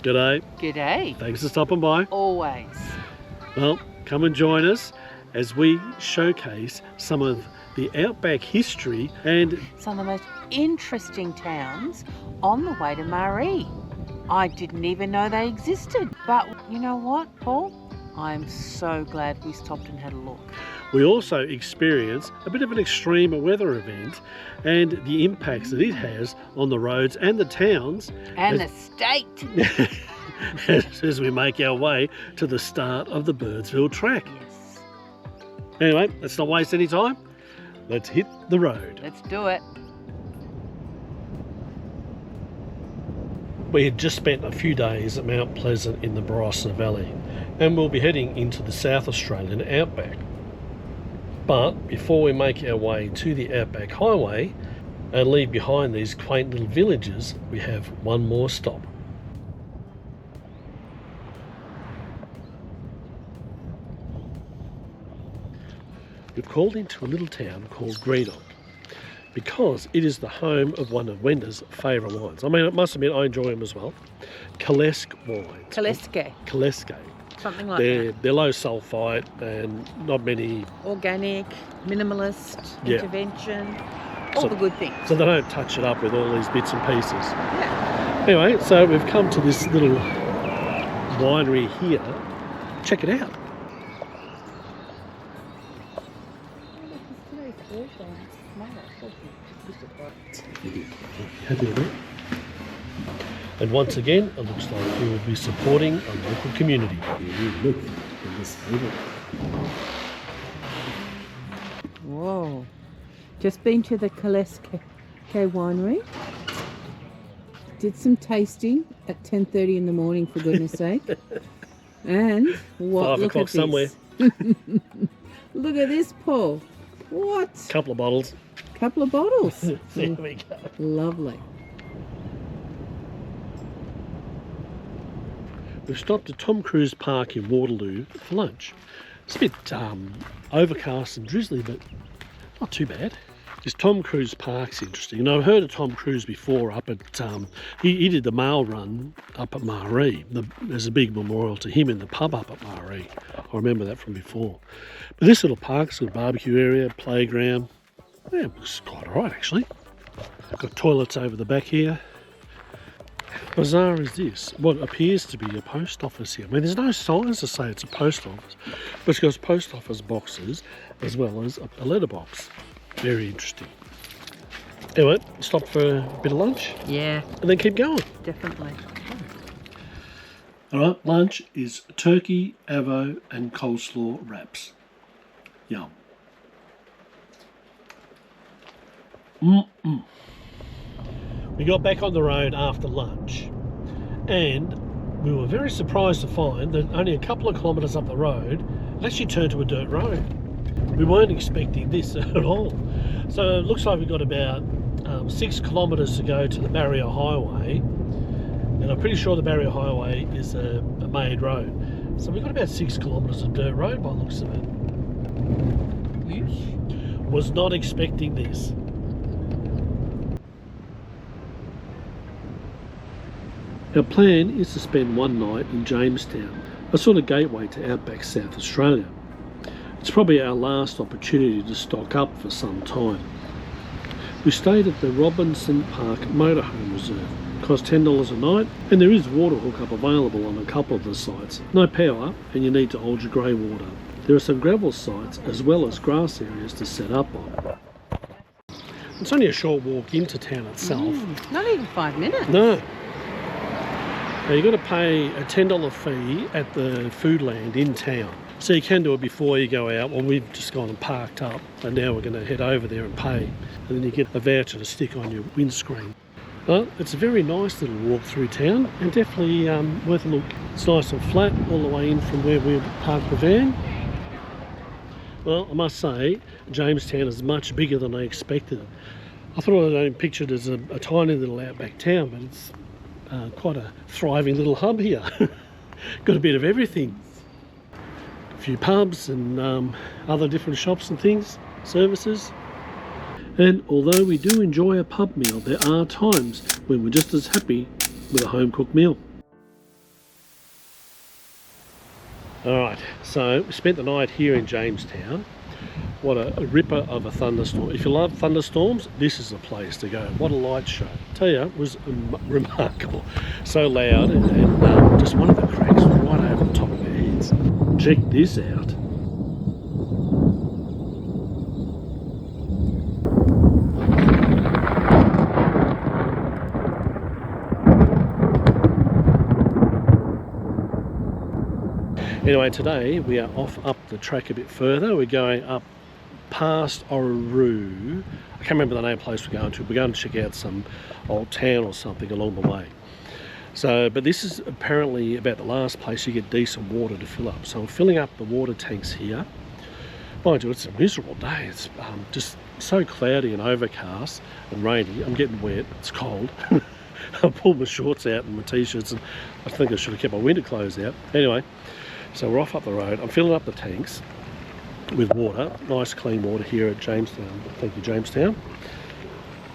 G'day. G'day. Thanks for stopping by. Always. Well, come and join us as we showcase some of the outback history and Some of the most interesting towns on the way to Maree. I didn't even know they existed. But you know what, Paul? I'm so glad we stopped and had a look. we also experience a bit of an extreme weather event and the impacts that it has on the roads and the towns And the state. as we make our way to the start of the Birdsville Track. Yes. Anyway, let's not waste any time. Let's hit the road. Let's do it. We had just spent a few days at Mount Pleasant in the Barossa Valley, and we'll be heading into the South Australian outback. But before we make our way to the Outback Highway and leave behind these quaint little villages, we have one more stop. We've called into a little town called Greenock because it is the home of one of Wenda's favourite wines. I mean, I must admit, I enjoy them as well. Kalesk wines. Kaleske. Something like that. They're low sulphite and not many... Organic, minimalist, Yeah. intervention, all So- the good things. So they don't touch it up with all these bits and pieces. Yeah. Anyway, so we've come to this little winery here. Check it out. Happy with it? And once again, it looks like we will be supporting a local community. Look at this little. Whoa. Just been to the Kaleske winery. Did some tasting at 10:30 in the morning, for goodness sake. And what? 5 Look o'clock at somewhere. this. Look at this, Paul. What? Couple of bottles. Couple of bottles. There we go. Lovely. We've stopped at Tom Cruise Park in Waterloo for lunch. It's a bit overcast and drizzly, but not too bad. This Tom Cruise Park's interesting. And I've heard of Tom Cruise before up at, he did the mail run up at Maree. There's a big memorial to him in the pub up at Maree. I remember that from before. But this little park's got a barbecue area, playground. Yeah, it looks quite alright actually. Got toilets over the back here. Bizarre is this, what appears to be a post office here. I mean, there's no signs to say it's a post office, but it's got post office boxes as well as a letterbox. Very interesting. Anyway, stop for a bit of lunch Yeah, and then keep going. definitely. Alright, lunch is turkey, avo and coleslaw wraps. Yum. We got back on the road after lunch and we were very surprised to find that only a couple of kilometres up the road it actually turned to a dirt road. We weren't expecting this at all. So it looks like we've got about 6 kilometres to go to the Barrier Highway, and I'm pretty sure the Barrier Highway is a made road. So we've got about 6 kilometres of dirt road by the looks of it. Was not expecting this. Our plan is to spend one night in Jamestown, a sort of gateway to Outback South Australia. It's probably our last opportunity to stock up for some time. We stayed at the Robinson Park Motorhome Reserve. It cost $10 a night, and there is water hookup available on a couple of the sites. No power, and you need to hold your grey water. There are some gravel sites as well as grass areas to set up on. It's only a short walk into town itself. Not even 5 minutes. No. Now you've got to pay a $10 fee at the Foodland in town. So you can do it before you go out. Well, we've just gone and parked up, and now we're going to head over there and pay. And then you get a voucher to stick on your windscreen. But it's a very nice little walk through town, and definitely worth a look. It's nice and flat all the way in from where we parked the van. Well, I must say, Jamestown is much bigger than I expected. I thought I'd only pictured it as a tiny little outback town, but it's quite a thriving little hub here. Got a bit of everything. A few pubs and other different shops and things, services. And although we do enjoy a pub meal, there are times when we're just as happy with a home cooked meal. Alright, so we spent the night here in Jamestown. What a ripper of a thunderstorm. If you love thunderstorms, this is the place to go. What a light show. Tell you, it was remarkable. So loud, and just one of the cracks was right over the top of our heads. Check this out. Anyway, today we are off up the track a bit further. We're going up past rouge. I can't remember the name of the place we're going to. We're going to check out some old town or something along the way. So, but this is apparently about the last place you get decent water to fill up. So I'm filling up the water tanks here. Mind you, it's a miserable day. It's just so cloudy and overcast and rainy. I'm getting wet. It's cold. I pulled my shorts out and my t-shirts, and I think I should have kept my winter clothes out. Anyway, so we're off up the road. I'm filling up the tanks with water, nice clean water here at Jamestown. Thank you, Jamestown.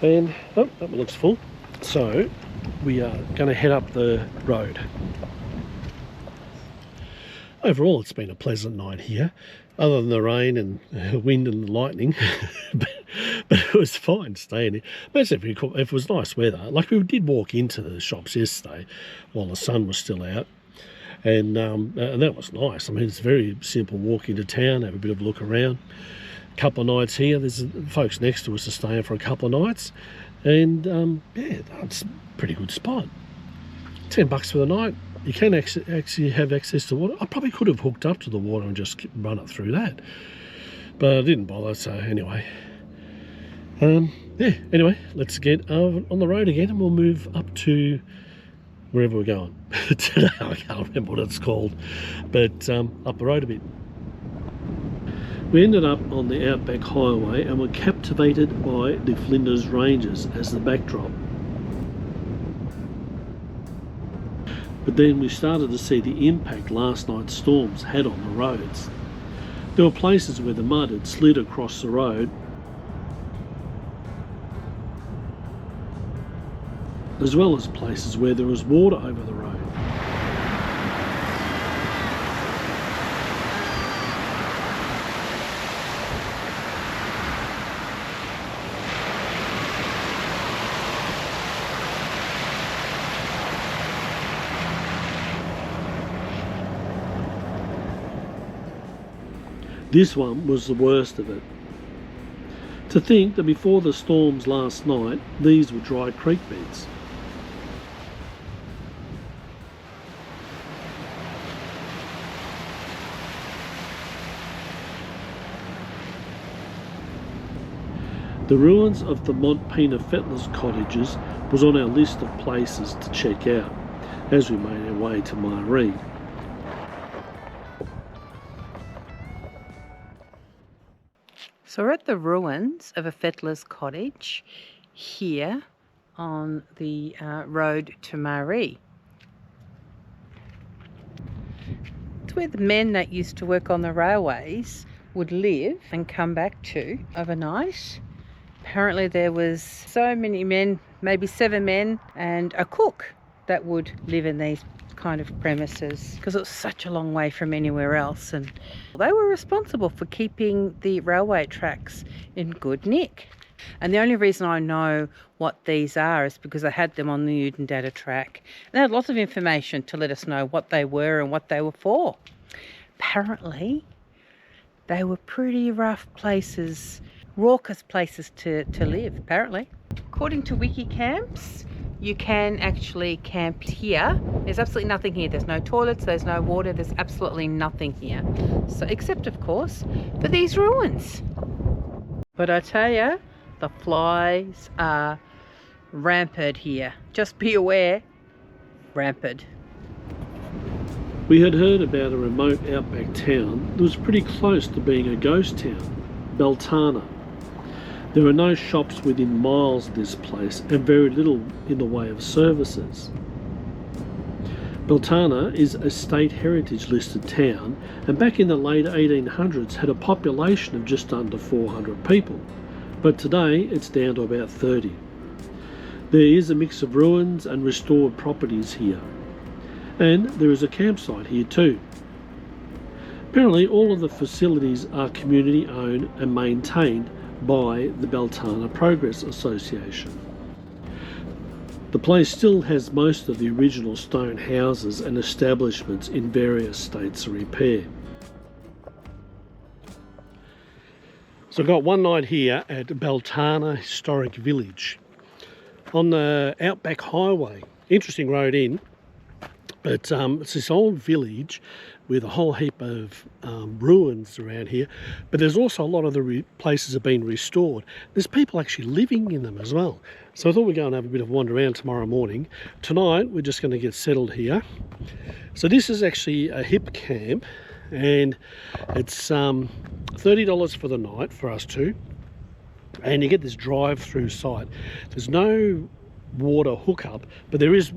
And oh, that one looks full. So we are going to head up the road. Overall, it's been a pleasant night here, other than the rain and wind and lightning. but it was fine staying here. But if it was nice weather, like we did walk into the shops yesterday while the sun was still out. And that was nice. I mean, it's very simple. Walk into town, have a bit of a look around. A couple of nights here. There's folks next to us are staying for a couple of nights. And yeah, it's a pretty good spot. $10 for the night. You can actually have access to water. I probably could have hooked up to the water and just run it through that. But I didn't bother, so anyway. Yeah, anyway, let's get on the road again and we'll move up to wherever we're going. Today, I can't remember what it's called, but up the road a bit. We ended up on the Outback Highway and were captivated by the Flinders Ranges as the backdrop. But then we started to see the impact last night's storms had on the roads. There were places where the mud had slid across the road, as well as places where there was water over the road. This one was the worst of it. To think that before the storms last night, these were dry creek beds. The ruins of the Montpena Fettlers' cottages was on our list of places to check out as we made our way to Maree. So we're at the ruins of a Fettler's cottage here on the road to Maree. It's where the men that used to work on the railways would live and come back to overnight. Apparently there was so many men, maybe 7 men and a cook that would live in these kind of premises because it was such a long way from anywhere else, and they were responsible for keeping the railway tracks in good nick. And the only reason I know what these are is because I had them on the Udendata track. And they had lots of information to let us know what they were and what they were for. Apparently they were pretty rough places, raucous places to live, apparently. According to Wikicamps, you can actually camp here. There's absolutely nothing here. There's no toilets, there's no water, there's absolutely nothing here. So, except of course, for these ruins. But I tell you, the flies are rampant here. Just be aware, rampant. We had heard about a remote outback town that was pretty close to being a ghost town, Beltana. There are no shops within miles of this place and very little in the way of services. Beltana is a state heritage listed town and back in the late 1800s had a population of just under 400 people, but today it's down to about 30. There is a mix of ruins and restored properties here, and there is a campsite here too. Apparently all of the facilities are community owned and maintained by the Beltana Progress Association. The place still has most of the original stone houses and establishments in various states of repair. So I've got one night here at Beltana Historic Village on the Outback Highway. Interesting road in, but it's this old village with a whole heap of ruins around here, but there's also a lot of the places have been restored. There's people actually living in them as well. So I thought we'd go and have a bit of a wander around tomorrow morning. Tonight we're just going to get settled here. So this is actually a hip camp, and it's $30 for the night for us two, and you get this drive-through site. There's no water hookup, but there is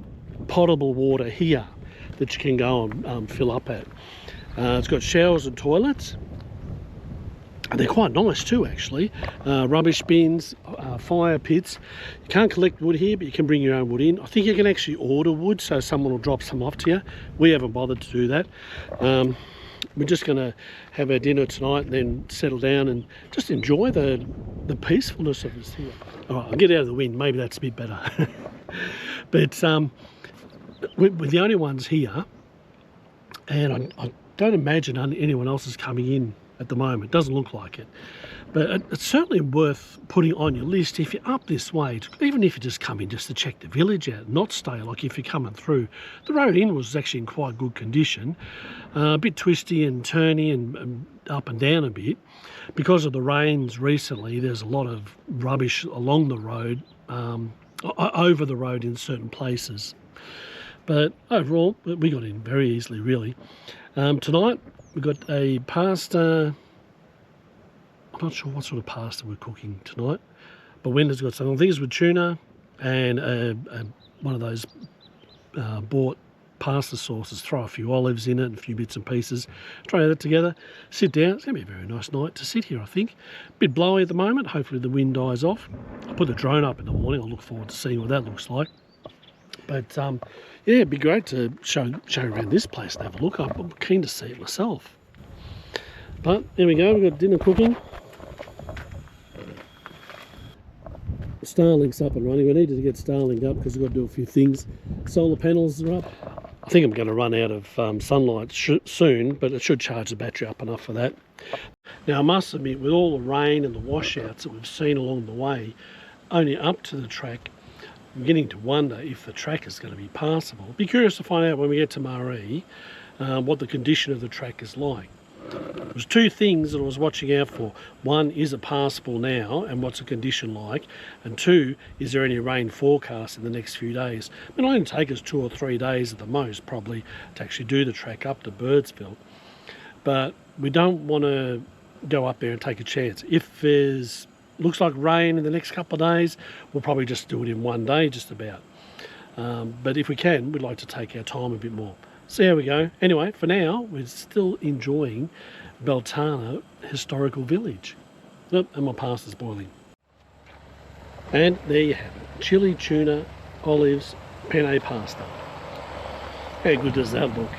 potable water here that you can go and fill up at. It's got showers and toilets, and they're quite nice too actually. Rubbish bins, fire pits. You can't collect wood here, but you can bring your own wood in. I think you can actually order wood, so someone will drop some off to you. We haven't bothered to do that. We're just going to have our dinner tonight and then settle down and just enjoy the peacefulness of this here. All right, I'll get out of the wind, maybe that's a bit better. But we're the only ones here, and I don't imagine anyone else is coming in at the moment. It doesn't look like it, but it's certainly worth putting on your list if you're up this way, even if you just come in just to check the village out, not stay. Like if you're coming through, the road in was actually in quite good condition, a bit twisty and turny and up and down a bit. Because of the rains recently, there's a lot of rubbish along the road, over the road in certain places. But overall, we got in very easily, really. Tonight, we've got a pasta. I'm not sure what sort of pasta we're cooking tonight, but Wenda's got something. I think it's with tuna and one of those bought pasta sauces. Throw a few olives in it and a few bits and pieces. Try that together. Sit down. It's going to be a very nice night to sit here, I think. A bit blowy at the moment. Hopefully the wind dies off. I'll put the drone up in the morning. I'll look forward to seeing what that looks like. But yeah, it'd be great to show around this place and have a look. I'm keen to see it myself. But there we go, we've got dinner cooking. Starlink's up and running. We needed to get Starlink up because we've got to do a few things. Solar panels are up. I think I'm going to run out of sunlight soon, but it should charge the battery up enough for that. Now I must admit, with all the rain and the washouts that we've seen along the way, only up to the track, I'm beginning to wonder if the track is going to be passable. Be curious to find out when we get to Maree what the condition of the track is like. There's two things that I was watching out for. One, is it passable now and what's the condition like? And two, is there any rain forecast in the next few days? I mean, it'll only take us 2 or 3 days at the most probably to actually do the track up to Birdsville. But we don't want to go up there and take a chance. If there's looks like rain in the next couple of days, we'll probably just do it in one day just about. But if we can, we'd like to take our time a bit more. See how we go. Anyway, for now, we're still enjoying Beltana Historical Village. Oh, and my pasta's boiling. And there you have it. Chili, tuna, olives, penne pasta. How good does that look?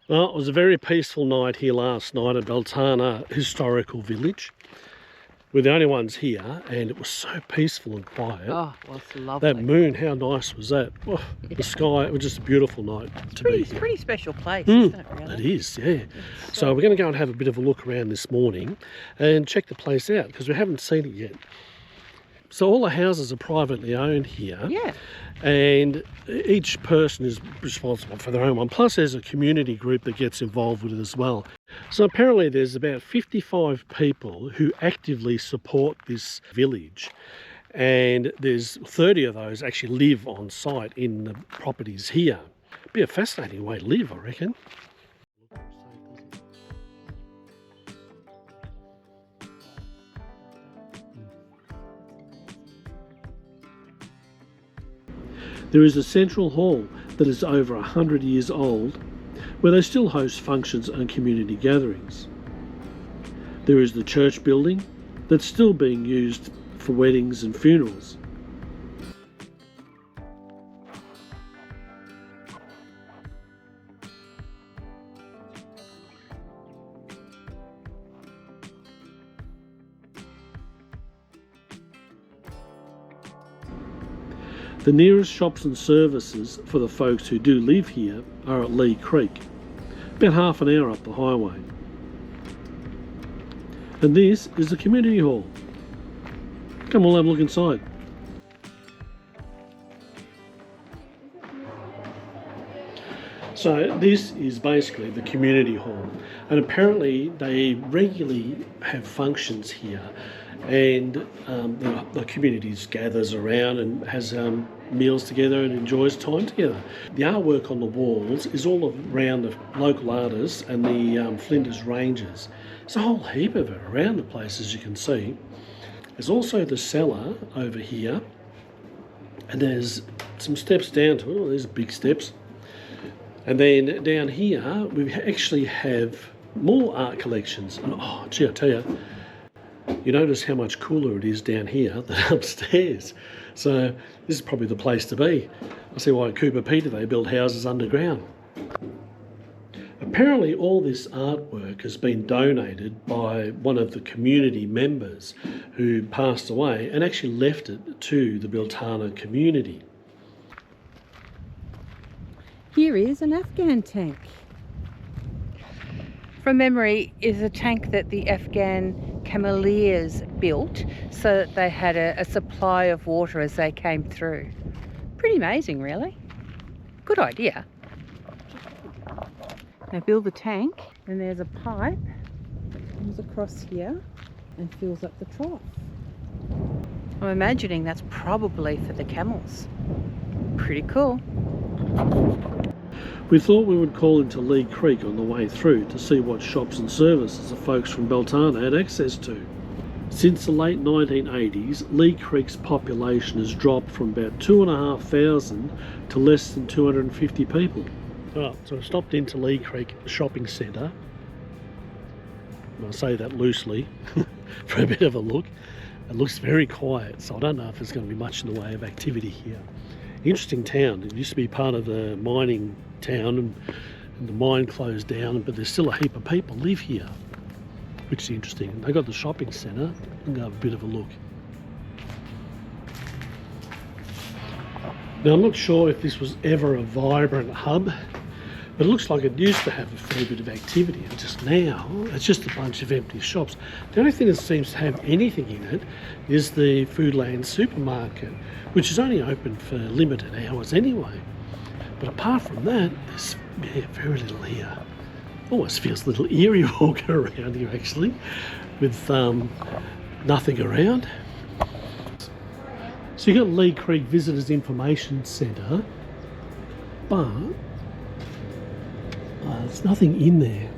Well, it was a very peaceful night here last night at Beltana Historical Village. We're the only ones here, and it was so peaceful and quiet. Oh, well, it's lovely. That moon, how nice was that? Oh, yeah. The sky, it was just a beautiful night to be here. It's a pretty special place, isn't it, really? It is, yeah. So we're going to go and have a bit of a look around this morning and check the place out, because we haven't seen it yet. So all the houses are privately owned here. Yeah. And each person is responsible for their own one. Plus there's a community group that gets involved with it as well. So apparently there's about 55 people who actively support this village. And there's 30 of those actually live on site in the properties here. Be a fascinating way to live, I reckon. There is a central hall that is over 100 years old, where they still host functions and community gatherings. There is the church building that's still being used for weddings and funerals. The nearest shops and services for the folks who do live here are at Lee Creek, about half an hour up the highway. And this is the community hall. Come on, have a look inside. So this is basically the community hall, and apparently they regularly have functions here, and the community gathers around and has meals together and enjoys time together. The artwork on the walls is all around the local artists and the Flinders Rangers. There's a whole heap of it around the place, as you can see. There's also the cellar over here, and there's some steps down to it. Oh, there's big steps. And then down here, we actually have more art collections. And oh, gee, I tell you, you notice how much cooler it is down here than upstairs. So this is probably the place to be. I see why at Cooper Peter they build houses underground. Apparently all this artwork has been donated by one of the community members who passed away and actually left it to the Biltana community. Here is an Afghan tank. From memory, is a tank that the Afghan cameleers built so that they had a supply of water as they came through. Pretty amazing, really. Good idea. They build the tank, and there's a pipe that comes across here and fills up the trough. I'm imagining that's probably for the camels. Pretty cool. We thought we would call into Lee Creek on the way through to see what shops and services the folks from Beltana had access to. Since the late 1980s, Lee Creek's population has dropped from about 2,500 to less than 250 people. Right, so I stopped into Lee Creek shopping centre. I say that loosely for a bit of a look. It looks very quiet, so I don't know if there's going to be much in the way of activity here. Interesting town. It used to be part of the mining town, and the mine closed down, but there's still a heap of people live here, which is interesting. They got the shopping centre. I'm going to have a bit of a look. Now I'm not sure if this was ever a vibrant hub, but it looks like it used to have a fair bit of activity, and just now it's just a bunch of empty shops. The only thing that seems to have anything in it is the Foodland supermarket, which is only open for limited hours anyway. But apart from that, there's very little here. Almost feels a little eerie walking around here actually, with nothing around. So you've got Lee Creek Visitors Information Centre, but there's nothing in there.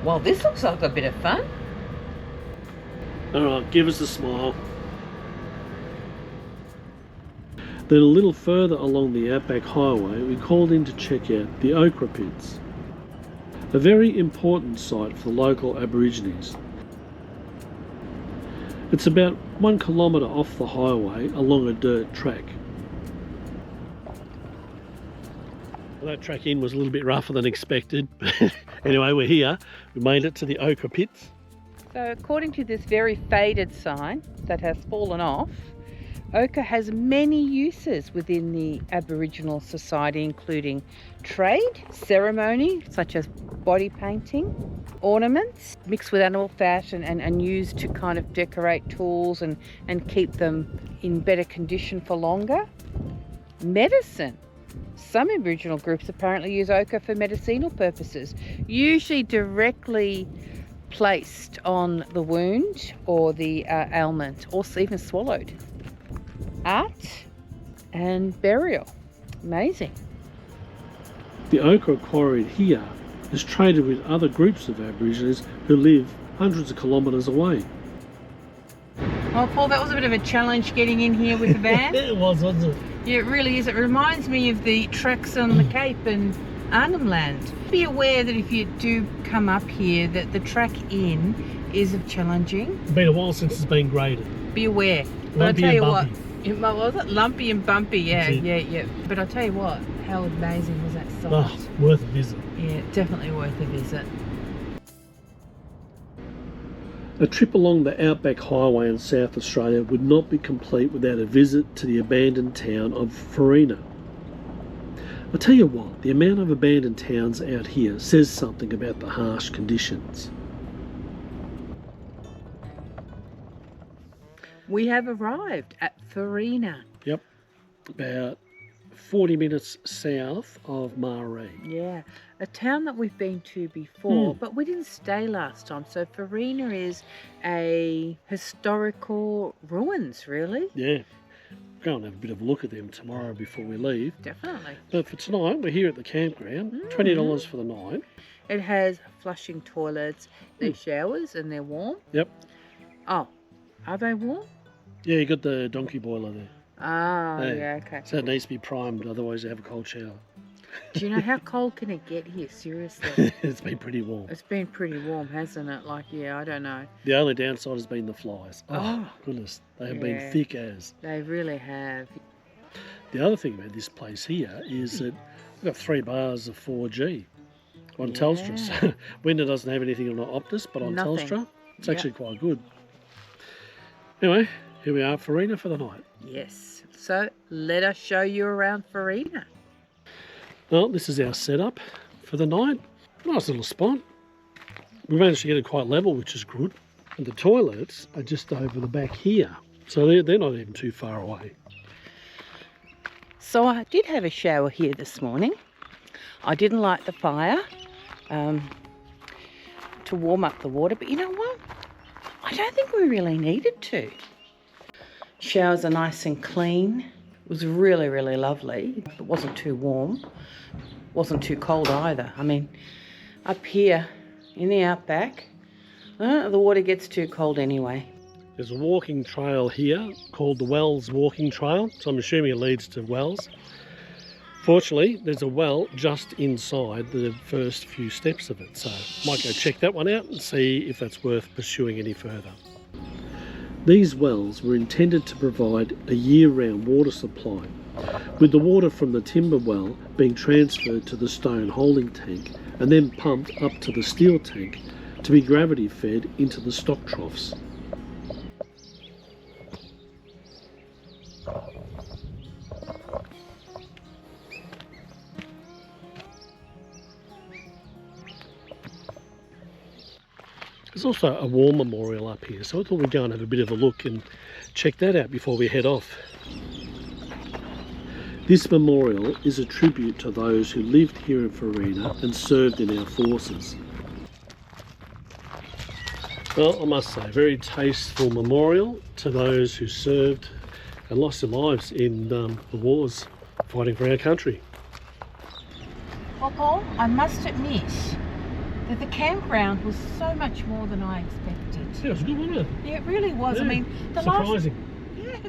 Well, this looks like a bit of fun. Alright, give us a smile. Then a little further along the Outback Highway, we called in to check out the ochre pits, a very important site for the local Aborigines. It's about 1 kilometre off the highway along a dirt track. Well, that track in was a little bit rougher than expected. Anyway, we're here. We made it to the ochre pits. So according to this very faded sign that has fallen off, ochre has many uses within the Aboriginal society, including trade, ceremony, such as body painting, ornaments, mixed with animal fat and used to kind of decorate tools and keep them in better condition for longer. Medicine. Some Aboriginal groups apparently use ochre for medicinal purposes, usually directly placed on the wound or the ailment, or even swallowed. Art and burial. Amazing. The ochre quarried here is traded with other groups of Aborigines who live hundreds of kilometres away. Well, Paul, that was a bit of a challenge getting in here with the van. It was, wasn't it? Yeah, it really is. It reminds me of the treks on the Cape and Arnhem Land. Be aware that if you do come up here, that the track in is challenging. It's been a while since it's been graded. Be aware. But I'll tell you what, was it lumpy and bumpy? Yeah. But I'll tell you what, how amazing was that site? Oh, worth a visit. Yeah, definitely worth a visit. A trip along the Outback Highway in South Australia would not be complete without a visit to the abandoned town of Farina. I tell you what, the amount of abandoned towns out here says something about the harsh conditions. We have arrived at Farina. Yep, about 40 minutes south of Maree. Yeah, a town that we've been to before, but we didn't stay last time. So Farina is a historical ruins, really. Yeah, go and have a bit of a look at them tomorrow before we leave. Definitely. But for tonight, we're here at the campground, $20 for the night. It has flushing toilets, there's showers, and they're warm. Yep. Oh, are they warm? Yeah, you got the donkey boiler there. Oh, yeah, okay. So it needs to be primed, otherwise you have a cold shower. Do you know how cold can it get here? Seriously. It's been pretty warm. It's been pretty warm, hasn't it? Like, yeah, I don't know. The only downside has been the flies. Oh, Goodness, they have been thick as. They really have. The other thing about this place here is that we've got 3 bars of 4G on Telstra. So Winter doesn't have anything on Optus, but on Telstra, it's actually quite good. Anyway, here we are, Farina for the night. Yes. So let us show you around Farina. Well, this is our setup for the night. Nice little spot. We managed to get it quite level, which is good. And the toilets are just over the back here. So they're not even too far away. So I did have a shower here this morning. I didn't light the fire to warm up the water, but you know what? I don't think we really needed to. Showers are nice and clean. It was really, really lovely. It wasn't too warm. Wasn't too cold either. I mean, up here in the outback, the water gets too cold anyway. There's a walking trail here called the Wells Walking Trail, so I'm assuming it leads to Wells. Fortunately, there's a well just inside the first few steps of it, so might go check that one out and see if that's worth pursuing any further. These wells were intended to provide a year-round water supply, with the water from the timber well being transferred to the stone holding tank and then pumped up to the steel tank to be gravity fed into the stock troughs. There's also a war memorial up here, so I thought we'd go and have a bit of a look and check that out before we head off. This memorial is a tribute to those who lived here in Farina and served in our forces. Well, I must say, very tasteful memorial to those who served and lost their lives in the wars fighting for our country. Well, Paul, I must admit that the campground was so much more than I expected. Yeah, it was good, wasn't it? Yeah, it really was. Yeah, I mean, surprising.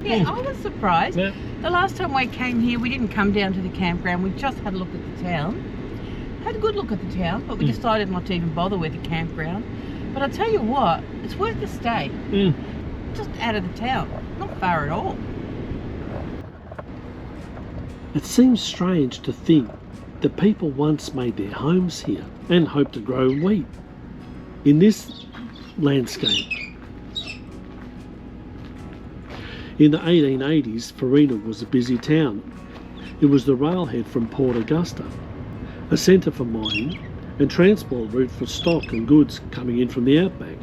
I was surprised. Yeah. The last time we came here, we didn't come down to the campground. We just had a look at the town. Had a good look at the town, but we decided not to even bother with the campground. But I'll tell you what, it's worth the stay. Just out of the town, not far at all. It seems strange to think that people once made their homes here and hoped to grow wheat in this landscape. In the 1880s, Farina was a busy town. It was the railhead from Port Augusta, a centre for mining and transport route for stock and goods coming in from the outback.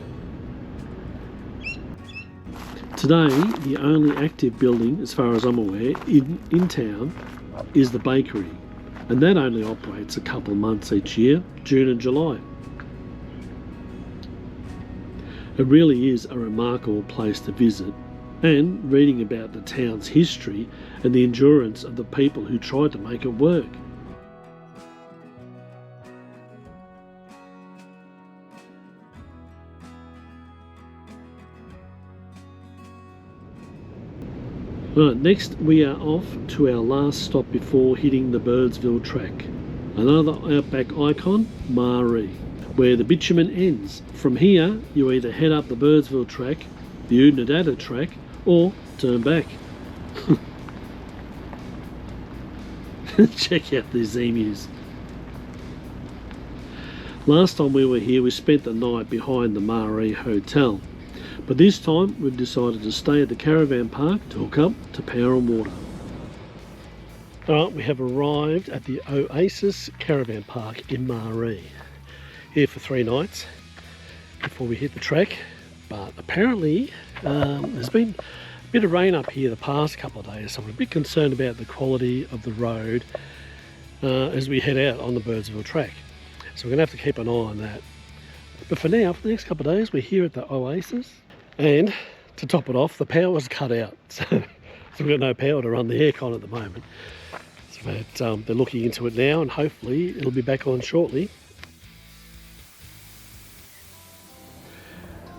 Today, the only active building, as far as I'm aware, in town is the bakery, and that only operates a couple of months each year, June and July. It really is a remarkable place to visit, and reading about the town's history and the endurance of the people who tried to make it work. Right, next we are off to our last stop before hitting the Birdsville Track. Another outback icon, Maree, where the bitumen ends. From here, you either head up the Birdsville Track, the Oodnadatta Track, or turn back. Check out these emus. Last time we were here, we spent the night behind the Maree Hotel. But this time we've decided to stay at the caravan park to hook up to power and water. Alright, we have arrived at the Oasis Caravan Park in Maree. Here for 3 nights before we hit the track. But apparently there's been a bit of rain up here the past couple of days, so I'm a bit concerned about the quality of the road as we head out on the Birdsville Track. So we're going to have to keep an eye on that. But for now, for the next couple of days, we're here at the Oasis. And to top it off, the power's cut out. So we've got no power to run the aircon at the moment. But they're looking into it now, and hopefully it'll be back on shortly.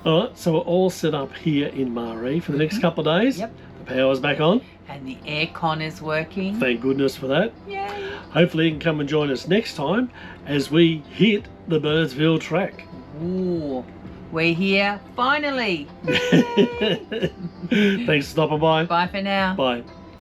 Alright, so we're all set up here in Maree for the next couple of days. Yep. The power's back on. And the aircon is working. Thank goodness for that. Yay! Hopefully you can come and join us next time as we hit the Birdsville Track. Ooh, we're here finally. Thanks for stopping by. Bye for now. Bye.